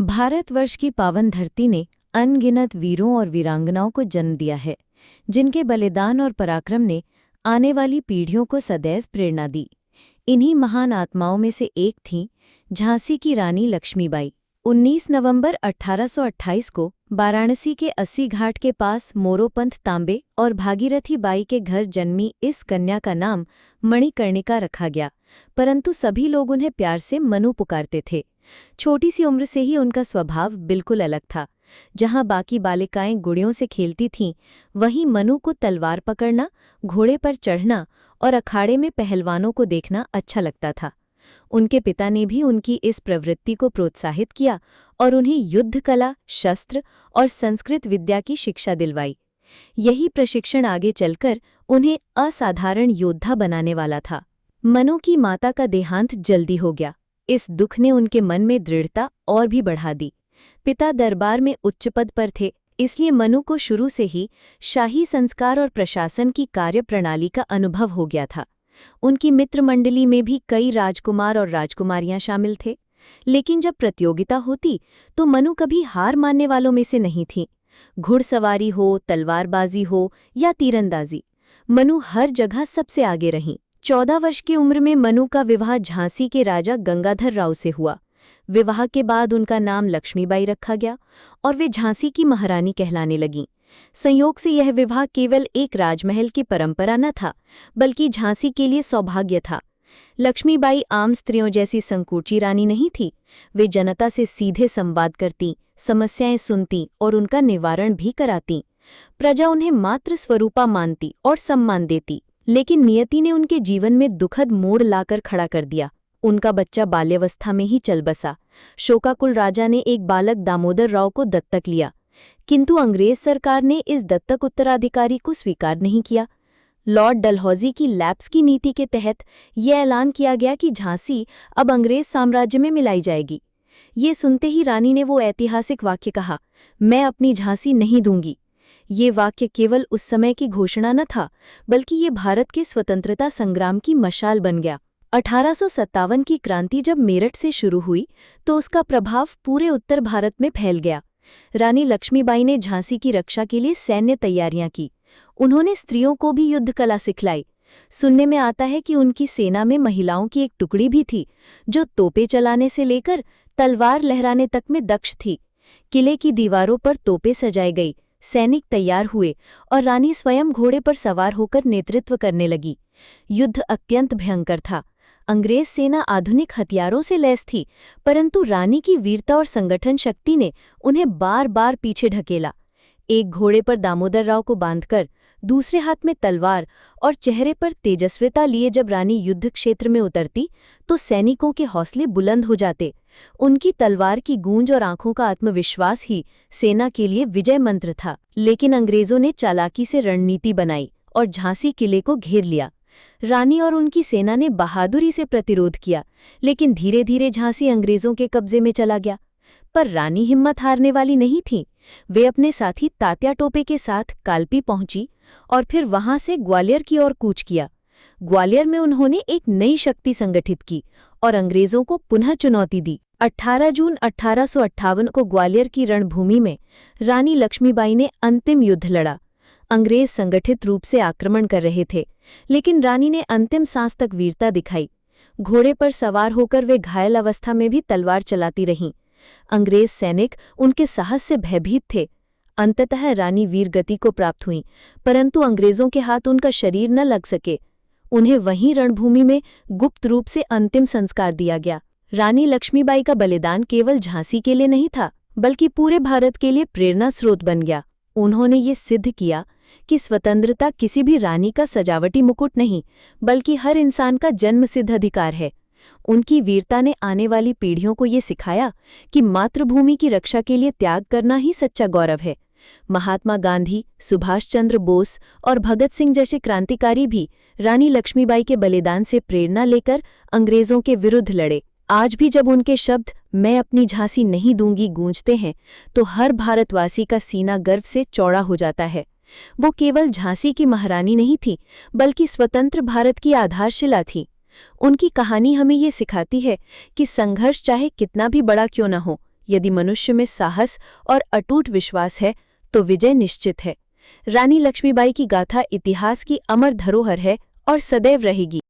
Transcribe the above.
भारतवर्ष की पावन धरती ने अनगिनत वीरों और वीरांगनाओं को जन्म दिया है, जिनके बलिदान और पराक्रम ने आने वाली पीढ़ियों को सदैव प्रेरणा दी। इन्हीं महान आत्माओं में से एक थीं झांसी की रानी लक्ष्मीबाई। 19 नवंबर 1828 को वाराणसी के 80 घाट के पास मोरोपंत तांबे और भागीरथी बाई के घर जन्मी इस कन्या का नाम मणिकर्णिका रखा गया, परंतु सभी लोग उन्हें प्यार से मनु पुकारते थे। छोटी सी उम्र से ही उनका स्वभाव बिल्कुल अलग था। जहां बाकी बालिकाएं गुड़ियों से खेलती थीं, वहीं मनु को तलवार पकड़ना, घोड़े पर चढ़ना और अखाड़े में पहलवानों को देखना अच्छा लगता था। उनके पिता ने भी उनकी इस प्रवृत्ति को प्रोत्साहित किया और उन्हें युद्ध कला, शस्त्र और संस्कृत विद्या की शिक्षा दिलवाई। यही प्रशिक्षण आगे चलकर उन्हें असाधारण योद्धा बनाने वाला था। मनु की माता का देहांत जल्दी हो गया। इस दुख ने उनके मन में दृढ़ता और भी बढ़ा दी। पिता दरबार में उच्च पद पर थे, इसलिए मनु को शुरू से ही शाही संस्कार और प्रशासन की कार्यप्रणाली का अनुभव हो गया था। उनकी मित्र मंडली में भी कई राजकुमार और राजकुमारियां शामिल थे, लेकिन जब प्रतियोगिता होती तो मनु कभी हार मानने वालों में से नहीं थी। घुड़सवारी हो, तलवारबाजी हो या तीरंदाजी, मनु हर जगह सबसे आगे रहीं। 14 वर्ष की उम्र में मनु का विवाह झांसी के राजा गंगाधर राव से हुआ। विवाह के बाद उनका नाम लक्ष्मीबाई रखा गया और वे झांसी की महारानी कहलाने लगीं। संयोग से यह विवाह केवल एक राजमहल की परंपरा न था, बल्कि झांसी के लिए सौभाग्य था। लक्ष्मीबाई आम स्त्रियों जैसी संकोची रानी नहीं थी। वे जनता से सीधे संवाद करतीं, समस्याएं सुनतीं और उनका निवारण भी करातीं। प्रजा उन्हें मात्र स्वरूपा मानती और सम्मान देती, लेकिन नियति ने उनके जीवन में दुखद मोड़ लाकर खड़ा कर दिया। उनका बच्चा बाल्यावस्था में ही चल बसा। शोकाकुल राजा ने एक बालक दामोदर राव को दत्तक लिया, किंतु अंग्रेज सरकार ने इस दत्तक उत्तराधिकारी को स्वीकार नहीं किया। लॉर्ड डलहौजी की लैप्स की नीति के तहत यह ऐलान किया गया कि झांसी अब अंग्रेज साम्राज्य में मिलाई जाएगी। ये सुनते ही रानी ने वो ऐतिहासिक वाक्य कहा, मैं अपनी झांसी नहीं दूंगी। ये वाक्य केवल उस समय की घोषणा न था, बल्कि ये भारत के स्वतंत्रता संग्राम की मशाल बन गया। 1857 की क्रांति जब मेरठ से शुरू हुई तो उसका प्रभाव पूरे उत्तर भारत में फैल गया। रानी लक्ष्मीबाई ने झांसी की रक्षा के लिए सैन्य तैयारियां की। उन्होंने स्त्रियों को भी युद्ध कला सिखलाई। सुनने में आता है कि उनकी सेना में महिलाओं की एक टुकड़ी भी थी, जो तोपें चलाने से लेकर तलवार लहराने तक में दक्ष थी। किले की दीवारों पर तोपें सजाई गई, सैनिक तैयार हुए और रानी स्वयं घोड़े पर सवार होकर नेतृत्व करने लगी। युद्ध अत्यंत भयंकर था। अंग्रेज सेना आधुनिक हथियारों से लैस थी, परंतु रानी की वीरता और संगठन शक्ति ने उन्हें बार बार पीछे ढकेला। एक घोड़े पर दामोदर राव को बांधकर, दूसरे हाथ में तलवार और चेहरे पर तेजस्विता लिए जब रानी युद्ध क्षेत्र में उतरती तो सैनिकों के हौसले बुलंद हो जाते। उनकी तलवार की गूंज और आंखों का आत्मविश्वास ही सेना के लिए विजय मंत्र था। लेकिन अंग्रेजों ने चालाकी से रणनीति बनाई और झांसी किले को घेर लिया। रानी और उनकी सेना ने बहादुरी से प्रतिरोध किया, लेकिन धीरे धीरे झांसी अंग्रेजों के कब्जे में चला गया। पर रानी हिम्मत हारने वाली नहीं थी। वे अपने साथी तात्या टोपे के साथ कालपी पहुंची और फिर वहां से ग्वालियर की ओर कूच किया। ग्वालियर में उन्होंने एक नई शक्ति संगठित की और अंग्रेजों को पुनः चुनौती दी। 18 जून 1858 को ग्वालियर की रणभूमि में रानी लक्ष्मीबाई ने अंतिम युद्ध लड़ा। अंग्रेज संगठित रूप से आक्रमण कर रहे थे, लेकिन रानी ने अंतिम सांस तक वीरता दिखाई। घोड़े पर सवार होकर वे घायल अवस्था में भी तलवार चलाती रहीं। अंग्रेज सैनिक उनके साहस से भयभीत थे। अंततः रानी वीरगति को प्राप्त हुईं, परंतु अंग्रेजों के हाथ उनका शरीर न लग सके। उन्हें वहीं रणभूमि में गुप्त रूप से अंतिम संस्कार दिया गया। रानी लक्ष्मीबाई का बलिदान केवल झांसी के लिए नहीं था, बल्कि पूरे भारत के लिए प्रेरणा स्रोत बन गया। उन्होंने ये सिद्ध किया कि स्वतंत्रता किसी भी रानी का सजावटी मुकुट नहीं, बल्कि हर इंसान का जन्मसिद्ध अधिकार है। उनकी वीरता ने आने वाली पीढ़ियों को ये सिखाया कि मातृभूमि की रक्षा के लिए त्याग करना ही सच्चा गौरव है। महात्मा गांधी, सुभाष चंद्र बोस और भगत सिंह जैसे क्रांतिकारी भी रानी लक्ष्मीबाई के बलिदान से प्रेरणा लेकर अंग्रेजों के विरुद्ध लड़े। आज भी जब उनके शब्द मैं अपनी झांसी नहीं दूंगी गूंजते हैं, तो हर भारतवासी का सीना गर्व से चौड़ा हो जाता है। वो केवल झांसी की महारानी नहीं थी, बल्कि स्वतंत्र भारत की आधारशिला थी। उनकी कहानी हमें ये सिखाती है कि संघर्ष चाहे कितना भी बड़ा क्यों न हो, यदि मनुष्य में साहस और अटूट विश्वास है तो विजय निश्चित है। रानी लक्ष्मीबाई की गाथा इतिहास की अमर धरोहर है और सदैव रहेगी।